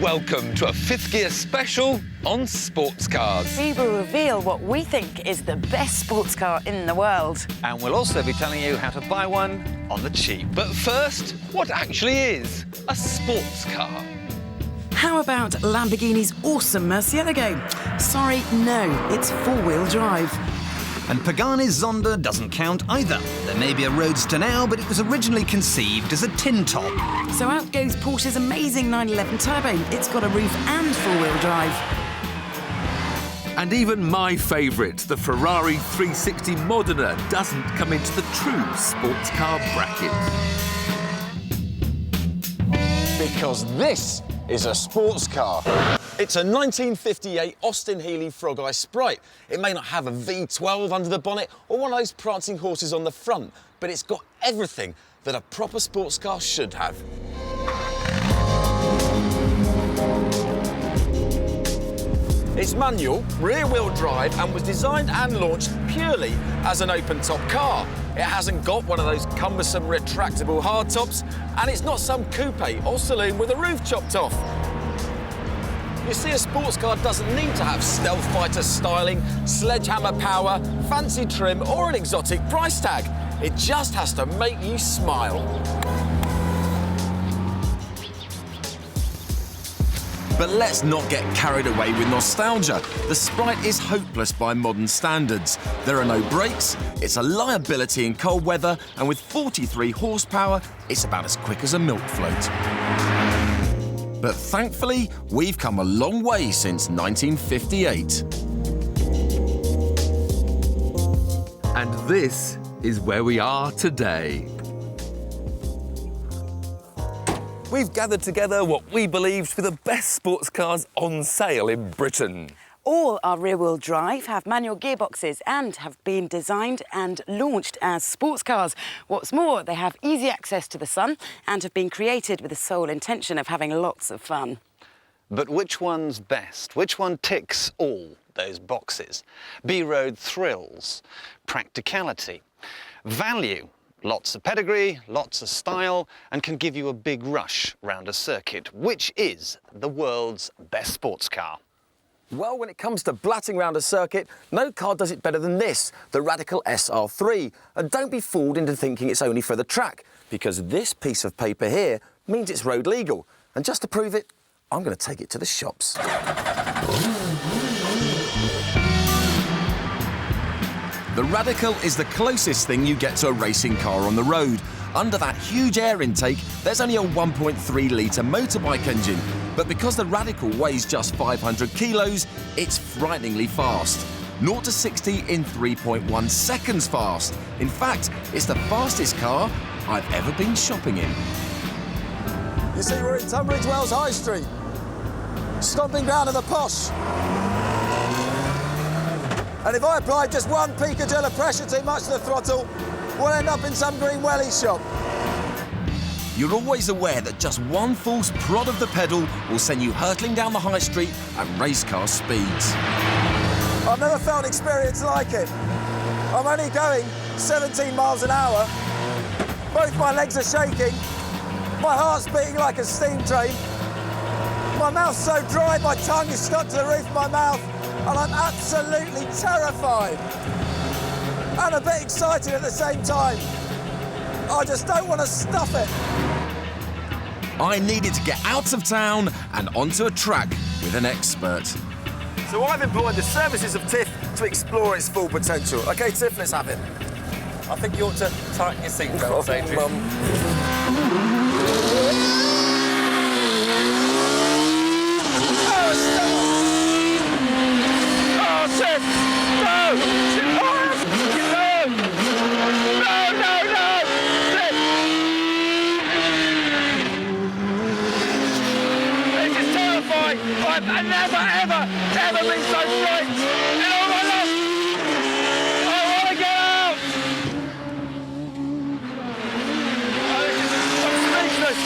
welcome to a fifth gear special on sports cars. We will reveal what we think is the best sports car in the world. And we'll also be telling you how to buy one on the cheap. But first, what actually is a sports car? How about Lamborghini's awesome Murcielago? Sorry, no, it's four-wheel drive. And Pagani's Zonda doesn't count either. There may be a Roadster now, but it was originally conceived as a tin top. So out goes Porsche's amazing 911 Turbo. It's got a roof and four-wheel drive. And even my favourite, the Ferrari 360 Modena, doesn't come into the true sports car bracket. Because this is a sports car. It's a 1958 Austin Healey Frog Eye Sprite. It may not have a V12 under the bonnet or one of those prancing horses on the front, but it's got everything that a proper sports car should have. It's manual, rear-wheel drive, and was designed and launched purely as an open-top car. It hasn't got one of those cumbersome retractable hardtops, and it's not some coupe or saloon with a roof chopped off. You see, a sports car doesn't need to have stealth fighter styling, sledgehammer power, fancy trim, or an exotic price tag. It just has to make you smile. But let's not get carried away with nostalgia. The Sprite is hopeless by modern standards. There are no brakes, it's a liability in cold weather, and with 43 horsepower, it's about as quick as a milk float. But thankfully, we've come a long way since 1958. And this is where we are today. We've gathered together what we believe to be the best sports cars on sale in Britain. All are rear-wheel drive, have manual gearboxes and have been designed and launched as sports cars. What's more, they have easy access to the sun and have been created with the sole intention of having lots of fun. But which one's best? Which one ticks all those boxes? B-road thrills, practicality, value, lots of pedigree, lots of style, and can give you a big rush round a circuit. Which is the world's best sports car? Well, when it comes to blatting round a circuit, no car does it better than this, the Radical SR3. And don't be fooled into thinking it's only for the track, because this piece of paper here means it's road legal. And just to prove it, I'm going to take it to the shops. The Radical is the closest thing you get to a racing car on the road. Under that huge air intake, there's only a 1.3-litre motorbike engine. But because the Radical weighs just 500 kilos, it's frighteningly fast. 0 to 60 in 3.1 seconds fast. In fact, it's the fastest car I've ever been shopping in. You see, we're in Tunbridge Wells High Street, stomping ground of the posh. And if I apply just one picojoule of pressure too much to the throttle, we'll end up in some green welly shop. You're always aware that just one false prod of the pedal will send you hurtling down the high street at race car speeds. I've never felt an experience like it. I'm only going 17 miles an hour. Both my legs are shaking. My heart's beating like a steam train. My mouth's so dry, my tongue is stuck to the roof of my mouth, and I'm absolutely terrified. And a bit excited at the same time. I just don't want to stuff it. I needed to get out of town and onto a track with an expert. So I've employed the services of Tiff to explore its full potential. OK, Tiff, let's have it. I think you ought to tighten your seatbelts, Adrian. I've never, ever been so frightened in all my life. I want to get out. I'm speechless.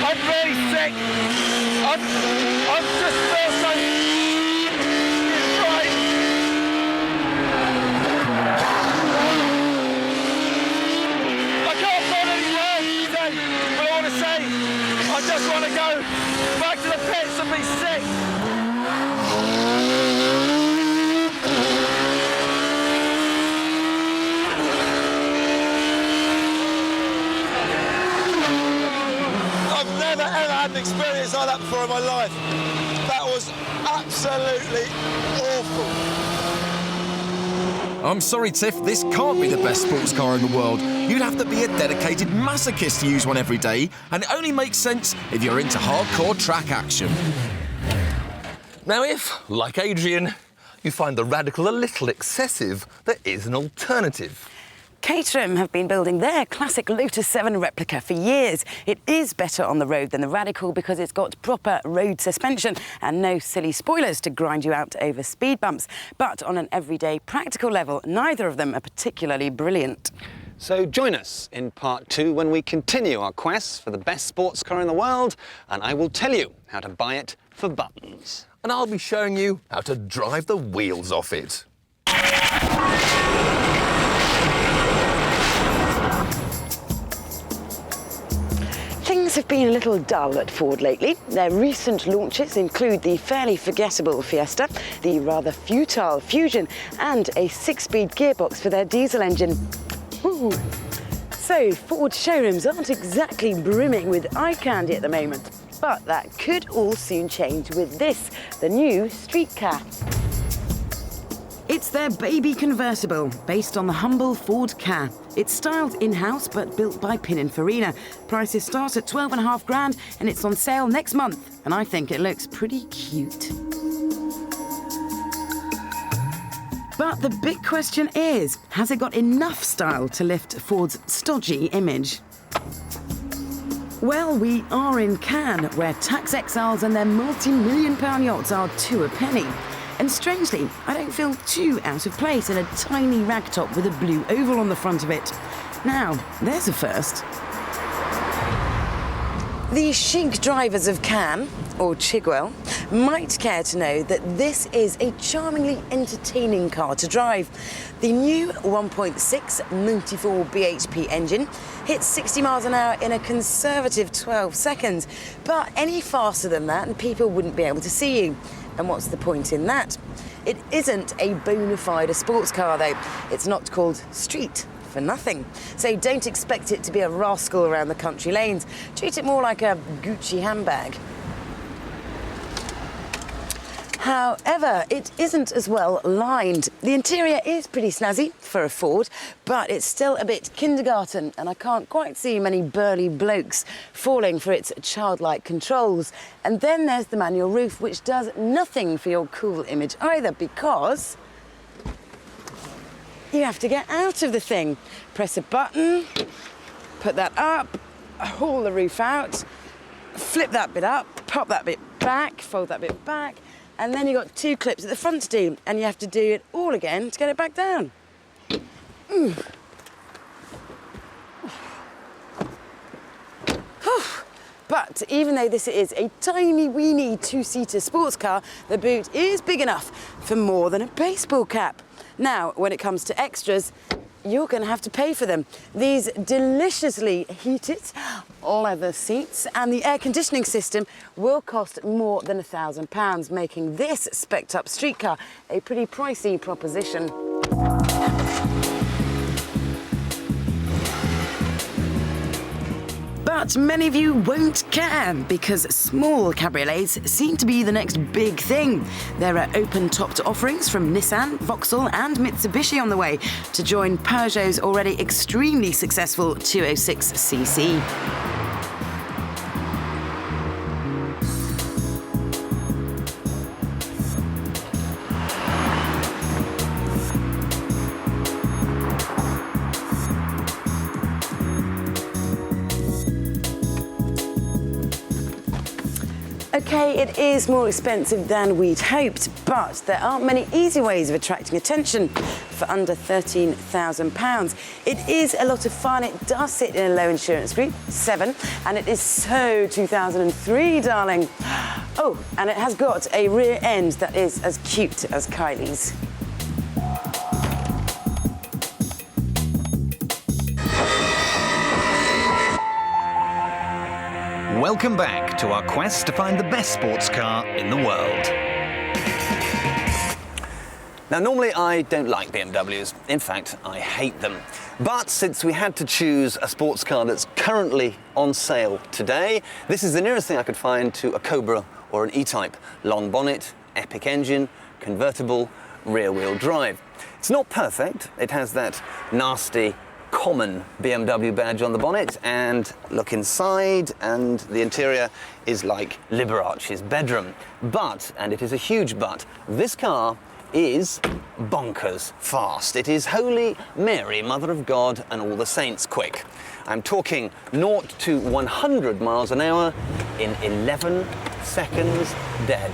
I'm really sick. I'm just feel so frightened. I can't find any words today, but I want to say I just want to go back to the pits and be that before in my life. That was absolutely awful. I'm sorry, Tiff, this can't be the best sports car in the world. You'd have to be a dedicated masochist to use one every day, and it only makes sense if you're into hardcore track action. Now if, like Adrian, you find the Radical a little excessive, there is an alternative. Caterham have been building their classic Lotus 7 replica for years. It is better on the road than the Radical because it's got proper road suspension and no silly spoilers to grind you out over speed bumps. But on an everyday practical level, neither of them are particularly brilliant. So join us in part 2 when we continue our quest for the best sports car in the world, and I will tell you how to buy it for buttons. And I'll be showing you how to drive the wheels off it. Things have been a little dull at Ford lately. Their recent launches include the fairly forgettable Fiesta, the rather futile Fusion, and a 6-speed gearbox for their diesel engine. Ooh. So, Ford showrooms aren't exactly brimming with eye candy at the moment, but that could all soon change with this, the new StreetKa. It's their baby convertible, based on the humble Ford Ka. It's styled in-house, but built by Pininfarina. Prices start at $12.5 grand, and it's on sale next month. And I think it looks pretty cute. But the big question is, has it got enough style to lift Ford's stodgy image? Well, we are in Cannes, where tax exiles and their multi-million-pound yachts are 2 a penny. And strangely, I don't feel too out of place in a tiny ragtop with a blue oval on the front of it. Now, there's a first. The chic drivers of Cannes, or Chigwell, might care to know that this is a charmingly entertaining car to drive. The new 1.6 94 bhp engine hits 60 miles an hour in a conservative 12 seconds, but any faster than that and people wouldn't be able to see you. And what's the point in that? It isn't a bona fide sports car, though. It's not called Street for nothing. So don't expect it to be a rascal around the country lanes. Treat it more like a Gucci handbag. However, it isn't as well lined. The interior is pretty snazzy for a Ford, but it's still a bit kindergarten, and I can't quite see many burly blokes falling for its childlike controls. And then there's the manual roof, which does nothing for your cool image either, because you have to get out of the thing. Press a button, put that up, haul the roof out, flip that bit up, pop that bit back, fold that bit back, and then you've got 2 clips at the front to do, and you have to do it all again to get it back down. But even though this is a tiny, weeny 2-seater sports car, the boot is big enough for more than a baseball cap. Now, when it comes to extras, you're going to have to pay for them. These deliciously heated leather seats and the air conditioning system will cost more than £1,000, making this spec'd-up street car a pretty pricey proposition. But many of you won't care, because small cabriolets seem to be the next big thing. There are open-topped offerings from Nissan, Vauxhall and Mitsubishi on the way to join Peugeot's already extremely successful 206cc. OK, it is more expensive than we'd hoped, but there aren't many easy ways of attracting attention for under £13,000. It is a lot of fun. It does sit in a low insurance group, 7, and it is so 2003, darling. Oh, and it has got a rear end that is as cute as Kylie's. Welcome back to our quest to find the best sports car in the world. Now, normally I don't like BMWs. In fact, I hate them. But since we had to choose a sports car that's currently on sale today, this is the nearest thing I could find to a Cobra or an E-Type. Long bonnet, epic engine, convertible, rear-wheel drive. It's not perfect. It has that nasty, common BMW badge on the bonnet, and look inside and the interior is like Liberace's bedroom. But, and it is a huge but, this car is bonkers fast. It is Holy Mary, Mother of God and all the saints quick. I'm talking 0 to 100 miles an hour in 11 seconds dead.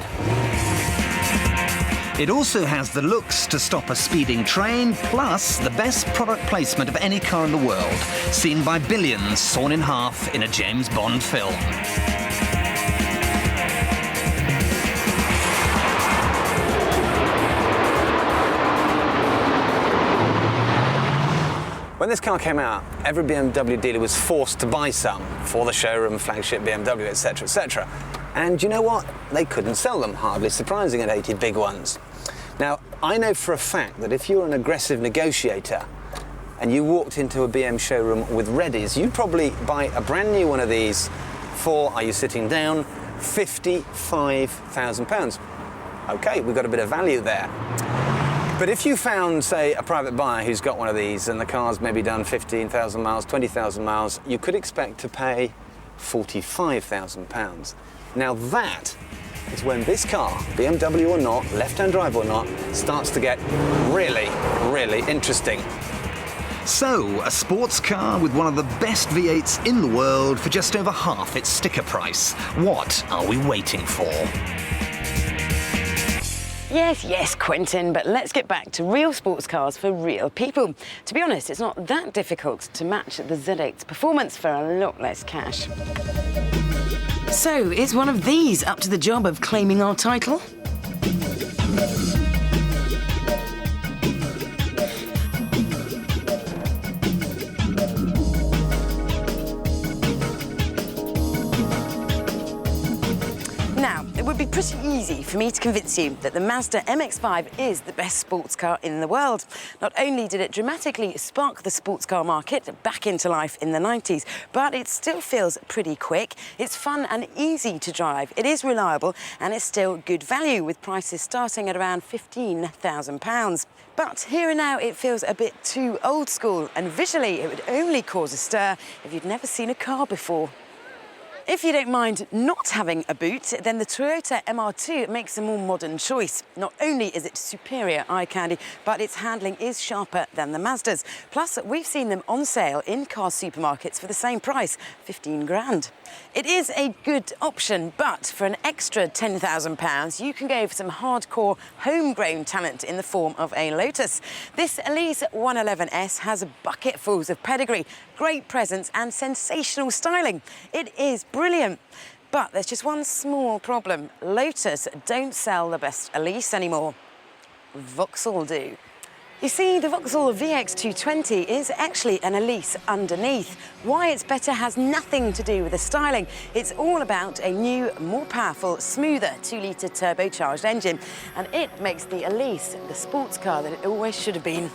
It also has the looks to stop a speeding train, plus the best product placement of any car in the world, seen by billions sawn in half in a James Bond film. When this car came out, every BMW dealer was forced to buy some for the showroom, flagship BMW, etc., etc. And you know what? They couldn't sell them, hardly surprising at 80 big ones. Now, I know for a fact that if you're an aggressive negotiator and you walked into a BM showroom with readies, you'd probably buy a brand new one of these for, are you sitting down, £55,000. Okay, we've got a bit of value there. But if you found, say, a private buyer who's got one of these and the car's maybe done 15,000 miles, 20,000 miles, you could expect to pay £45,000. Now that is when this car, BMW or not, left-hand drive or not, starts to get really, really interesting. So, a sports car with one of the best V8s in the world for just over half its sticker price. What are we waiting for? Yes, Quentin, but let's get back to real sports cars for real people. To be honest, it's not that difficult to match the Z8's performance for a lot less cash. So, is one of these up to the job of claiming our title? It would be pretty easy for me to convince you that the Mazda MX-5 is the best sports car in the world. Not only did it dramatically spark the sports car market back into life in the 90s, but it still feels pretty quick. It's fun and easy to drive. It is reliable and it's still good value, with prices starting at around £15,000. But here and now it feels a bit too old school, and visually it would only cause a stir if you'd never seen a car before. If you don't mind not having a boot, then the Toyota MR2 makes a more modern choice. Not only is it superior eye candy, but its handling is sharper than the Mazdas. Plus, we've seen them on sale in car supermarkets for the same price, 15 grand. It is a good option, but for an extra £10,000, you can go for some hardcore homegrown talent in the form of a Lotus. This Elise 111S has bucketfuls of pedigree, great presence and sensational styling. It is brilliant. But there's just one small problem. Lotus don't sell the best Elise anymore. Vauxhall do. You see, the Vauxhall VX220 is actually an Elise underneath. Why it's better has nothing to do with the styling. It's all about a new, more powerful, smoother 2-litre turbocharged engine. And it makes the Elise the sports car that it always should have been.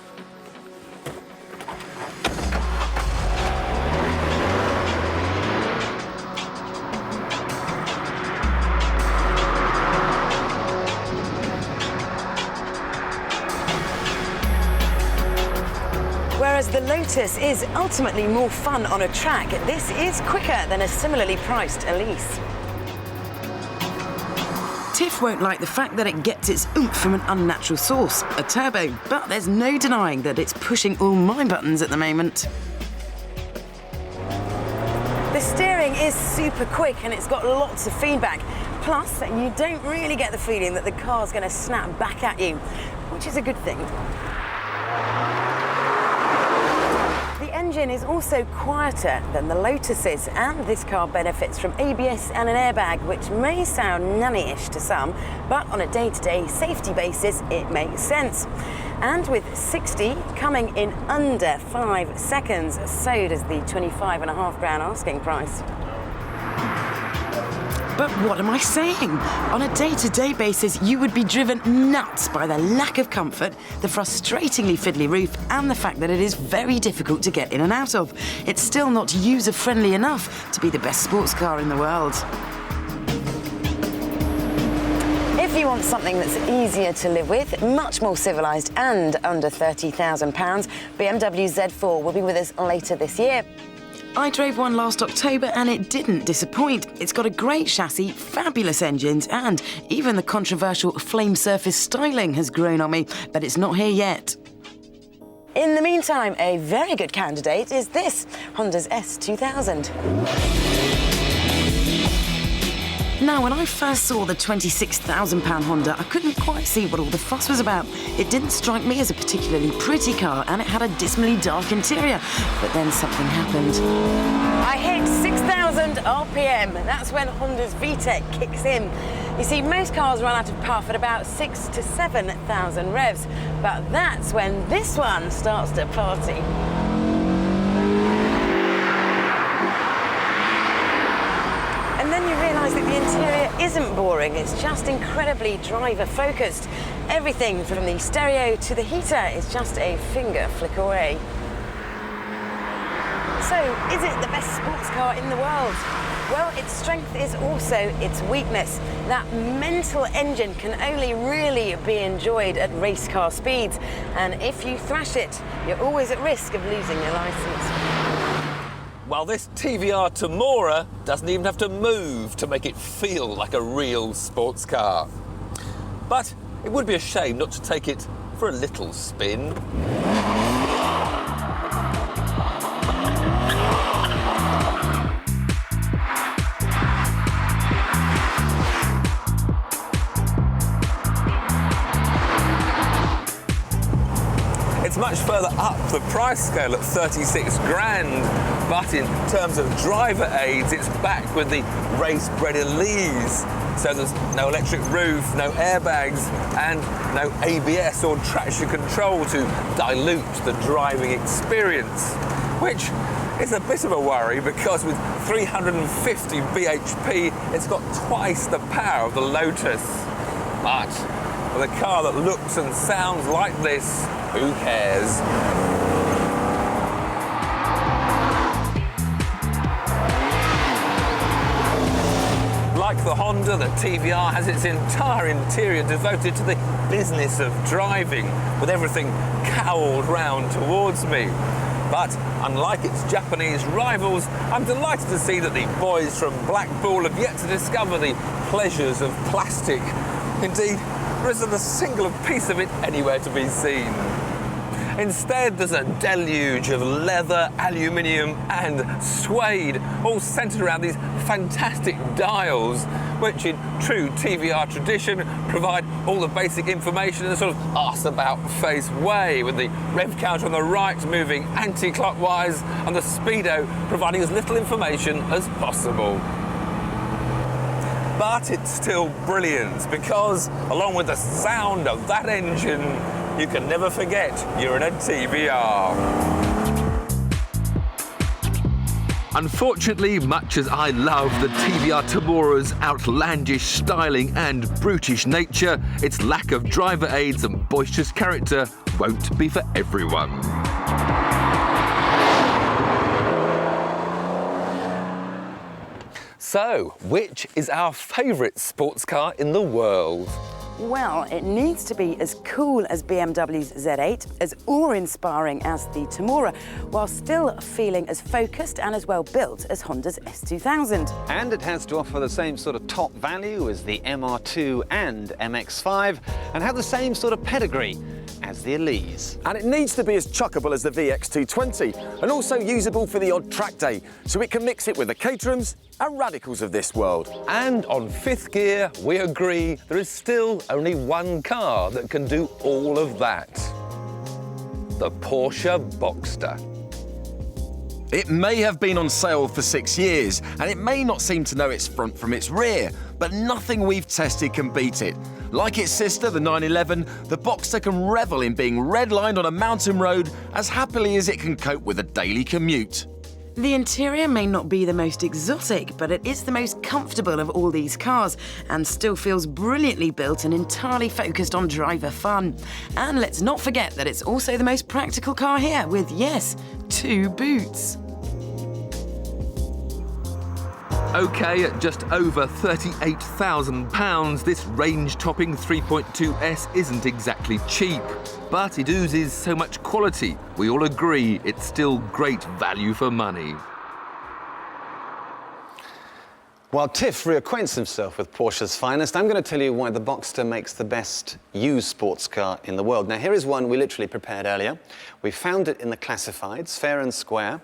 Whereas the Lotus is ultimately more fun on a track, this is quicker than a similarly priced Elise. Tiff won't like the fact that it gets its oomph from an unnatural source, a turbo, but there's no denying that it's pushing all my buttons at the moment. The steering is super quick and it's got lots of feedback. Plus, you don't really get the feeling that the car's going to snap back at you, which is a good thing. The engine is also quieter than the Lotus's, and this car benefits from ABS and an airbag, which may sound nanny-ish to some, but on a day-to-day safety basis, it makes sense. And with 60 coming in under 5 seconds, so does the 25.5 grand asking price. But what am I saying? On a day-to-day basis, you would be driven nuts by the lack of comfort, the frustratingly fiddly roof, and the fact that it is very difficult to get in and out of. It's still not user-friendly enough to be the best sports car in the world. If you want something that's easier to live with, much more civilised and under £30,000, BMW Z4 will be with us later this year. I drove one last October and it didn't disappoint. It's got a great chassis, fabulous engines, and even the controversial flame surface styling has grown on me, but it's not here yet. In the meantime, a very good candidate is this, Honda's S2000. Now, when I first saw the £26,000 Honda, I couldn't quite see what all the fuss was about. It didn't strike me as a particularly pretty car, and it had a dismally dark interior. But then something happened. I hit 6,000 RPM. That's when Honda's VTEC kicks in. You see, most cars run out of puff at about 6,000 to 7,000 revs, but that's when this one starts to party. And then you realise that the interior isn't boring, it's just incredibly driver-focused. Everything from the stereo to the heater is just a finger flick away. So, is it the best sports car in the world? Well, its strength is also its weakness. That mental engine can only really be enjoyed at race car speeds. And if you thrash it, you're always at risk of losing your licence. Well, this TVR Timora doesn't even have to move to make it feel like a real sports car. But it would be a shame not to take it for a little spin. It's much further up the price scale at 36 grand, but in terms of driver aids, it's back with the race-bred Elise. So there's no electric roof, no airbags, and no ABS or traction control to dilute the driving experience, which is a bit of a worry because with 350 bhp, it's got twice the power of the Lotus. But with a car that looks and sounds like this, who cares? Like the Honda, the TVR has its entire interior devoted to the business of driving, with everything cowled round towards me. But unlike its Japanese rivals, I'm delighted to see that the boys from Blackpool have yet to discover the pleasures of plastic. Indeed, there isn't a single piece of it anywhere to be seen. Instead, there's a deluge of leather, aluminium and suede, all centred around these fantastic dials, which in true TVR tradition provide all the basic information in a sort of arse-about-face way, with the rev counter on the right moving anti-clockwise and the speedo providing as little information as possible. But it's still brilliant because, along with the sound of that engine, you can never forget you're in a TVR. Unfortunately, much as I love the TVR Timora's outlandish styling and brutish nature, its lack of driver aids and boisterous character won't be for everyone. So, which is our favourite sports car in the world? Well, it needs to be as cool as BMW's Z8, as awe-inspiring as the Timora, while still feeling as focused and as well built as Honda's S2000. And it has to offer the same sort of top value as the MR2 and MX-5 and have the same sort of pedigree as the Elise. And it needs to be as chuckable as the VX220 and also usable for the odd track day, so it can mix it with the Caterhams and Radicals of this world. And on fifth gear, we agree there is still only one car that can do all of that. The Porsche Boxster. It may have been on sale for 6 years, and it may not seem to know its front from its rear, but nothing we've tested can beat it. Like its sister, the 911, the Boxster can revel in being redlined on a mountain road as happily as it can cope with a daily commute. The interior may not be the most exotic, but it is the most comfortable of all these cars and still feels brilliantly built and entirely focused on driver fun. And let's not forget that it's also the most practical car here with, yes, 2 boots. OK, at just over £38,000, this range-topping 3.2S isn't exactly cheap. But it oozes so much quality. We all agree it's still great value for money. While Tiff reacquaints himself with Porsche's finest, I'm going to tell you why the Boxster makes the best used sports car in the world. Now, here is one we literally prepared earlier. We found it in the classifieds, fair and square.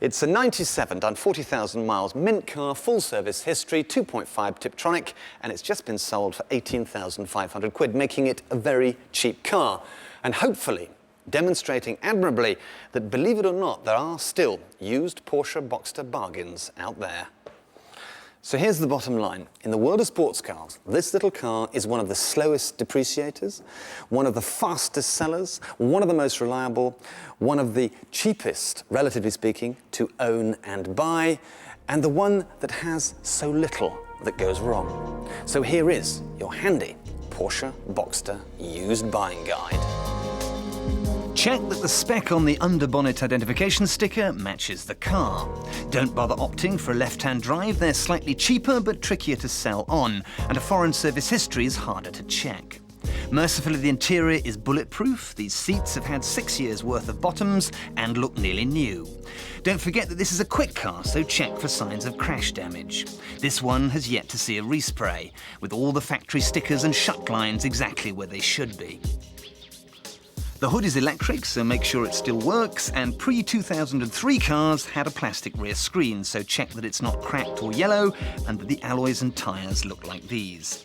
It's a 97, done 40,000 miles, mint car, full service history, 2.5 Tiptronic, and it's just been sold for 18,500 quid, making it a very cheap car. And hopefully demonstrating admirably that, believe it or not, there are still used Porsche Boxster bargains out there. So here's the bottom line. In the world of sports cars, this little car is one of the slowest depreciators, one of the fastest sellers, one of the most reliable, one of the cheapest, relatively speaking, to own and buy, and the one that has so little that goes wrong. So here is your handy Porsche Boxster used buying guide. Check that the spec on the underbonnet identification sticker matches the car. Don't bother opting for a left-hand drive, they're slightly cheaper but trickier to sell on, and a foreign service history is harder to check. Mercifully, the interior is bulletproof. These seats have had 6 years' worth of bottoms and look nearly new. Don't forget that this is a quick car, so check for signs of crash damage. This one has yet to see a respray, with all the factory stickers and shuck lines exactly where they should be. The hood is electric, so make sure it still works, and pre-2003 cars had a plastic rear screen, so check that it's not cracked or yellow and that the alloys and tyres look like these.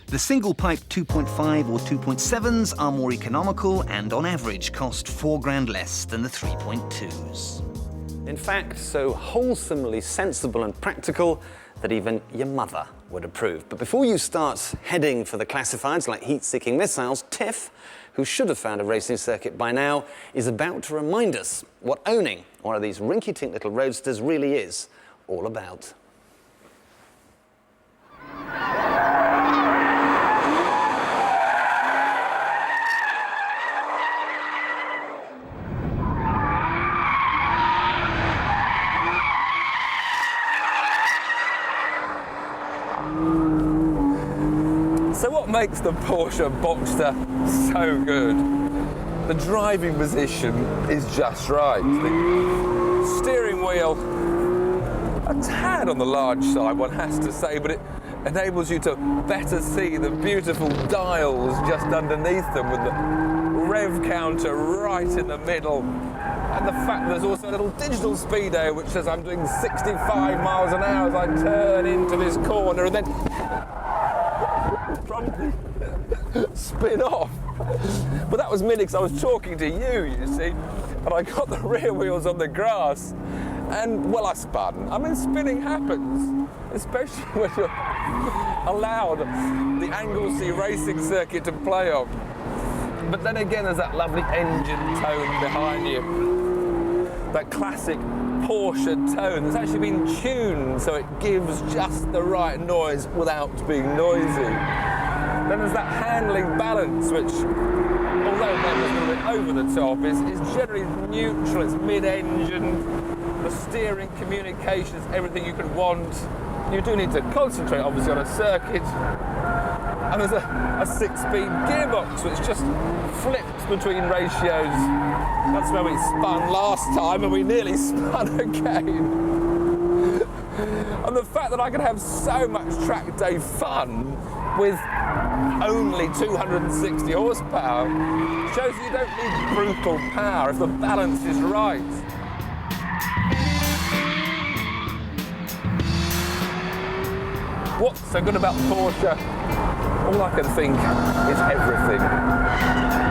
The single-pipe 2.5 or 2.7s are more economical and, on average, cost £4 less than the 3.2s. In fact, so wholesomely sensible and practical that even your mother would approve. But before you start heading for the classifieds like heat-seeking missiles, Tiff, who should have found a racing circuit by now, is about to remind us what owning one of these rinky-tink little roadsters really is all about. So what makes the Porsche Boxster so good? The driving position is just right. The steering wheel, a tad on the large side, one has to say, but it enables you to better see the beautiful dials just underneath them with the rev counter right in the middle. And the fact there's also a little digital speedo which says I'm doing 65 miles an hour as I turn into this corner and then promptly spin off. But that was merely because I was talking to you see, and I got the rear wheels on the grass, and, well, I spun. I mean, spinning happens, especially when you're allowed the Anglesey racing circuit to play on. But then again, there's that lovely engine tone behind you. That classic Porsche tone that's actually been tuned so it gives just the right noise without being noisy. Then there's that handling balance, which, although maybe a little bit over the top, is generally neutral. It's mid-engine. The steering, communications, everything you could want. You do need to concentrate, obviously, on a circuit. And there's a 6-speed gearbox which just flips between ratios. That's where we spun last time, and we nearly spun again. And the fact that I can have so much track day fun with only 260 horsepower shows you don't need brutal power if the balance is right. What's so good about Porsche? All I can think is everything.